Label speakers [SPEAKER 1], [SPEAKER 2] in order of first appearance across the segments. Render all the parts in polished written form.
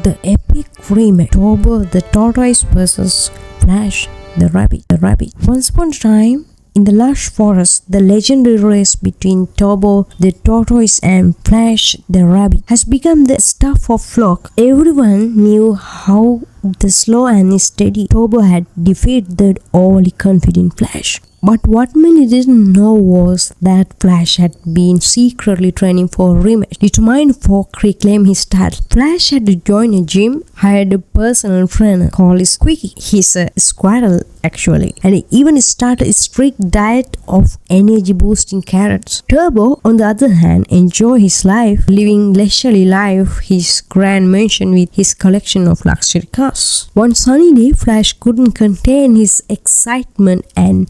[SPEAKER 1] The epic rematch, Tortoise the Tortoise versus Flash the Rabbit. Once upon a time, in the lush forest, the legendary race between Tortoise the Tortoise and Flash the Rabbit has become the stuff of flock. Everyone knew how the slow and steady Tortoise had defeated the overly confident Flash. But what many didn't know was that Flash had been secretly training for a rematch, determined to reclaim his title. Flash had to join a gym, hired a personal trainer called Fiki. He's a squirrel actually, and he even started a strict diet of energy-boosting carrots. Turbo, on the other hand, enjoyed his life, living leisurely life, his grand mansion with his collection of luxury cars. One sunny day, Flash couldn't contain his excitement and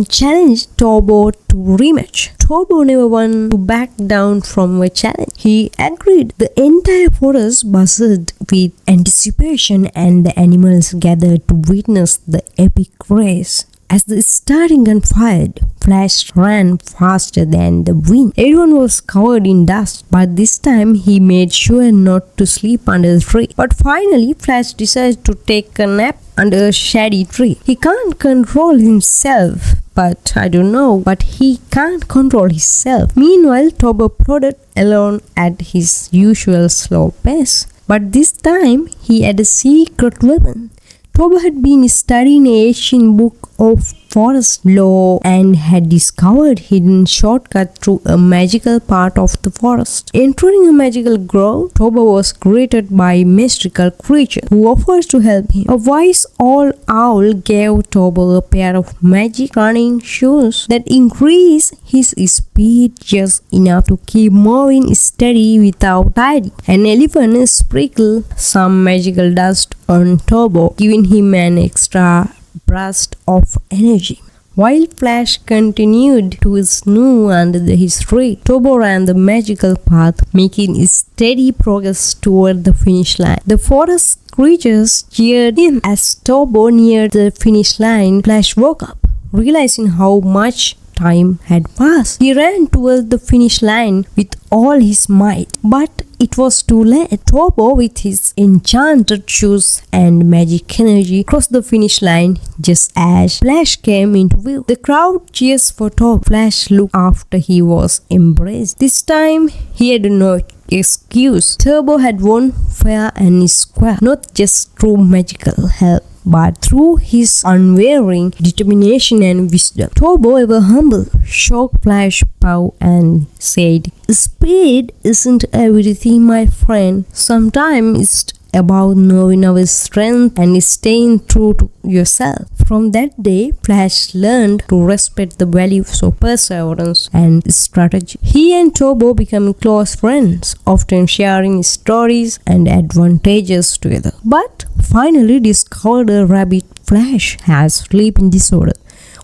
[SPEAKER 1] challenged Turbo to rematch. Turbo never wanted to back down from a challenge. He agreed. The entire forest buzzed with anticipation, and the animals gathered to witness the epic race. As the starting gun fired, Flash ran faster than the wind. Everyone was covered in dust, but this time he made sure not to sleep under the tree. But finally, Flash decided to take a nap under a shady tree. He can't control himself, but I don't know, but he can't control himself. Meanwhile, Turbo plodded along at his usual slow pace. But this time, he had a secret weapon. Turbo had been studying an ancient book of forest lore and had discovered hidden shortcut through a magical part of the forest. Entering a magical grove, Turbo was greeted by a mystical creature who offers to help him. A wise old owl gave Turbo a pair of magic running shoes that increased his speed just enough to keep moving steady without tiring. An elephant sprinkled some magical dust on Turbo, giving him an extra burst of energy. While Flash continued to snooze under his tree, Turbo ran the magical path, making steady progress toward the finish line. The forest creatures cheered him. As Turbo neared the finish line, Flash woke up, realizing how much time had passed. He ran toward the finish line with all his might, but it was too late. Turbo, with his enchanted shoes and magic energy, crossed the finish line just as Flash came into view. The crowd cheers for Turbo. Flash looked after he was embraced. This time, he had no excuse. Turbo had won fair and square, not just through magical help, but through his unwavering determination and wisdom. Turbo, ever humble, shook Flash paw and said, "Speed isn't everything, my friend. Sometimes it's about knowing our strength and staying true to yourself." From that day, Flash learned to respect the values of perseverance and strategy. He and Turbo became close friends, often sharing stories and advantages together. But finally discovered a rabbit Flash has sleeping disorder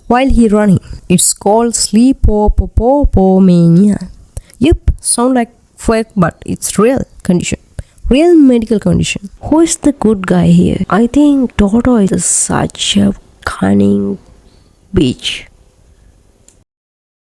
[SPEAKER 1] while he running. It's called sleepopopomania. Yep, sound like fake, but it's real condition. Real medical condition. Who is the good guy here? I think Tortoise is such a cunning bitch.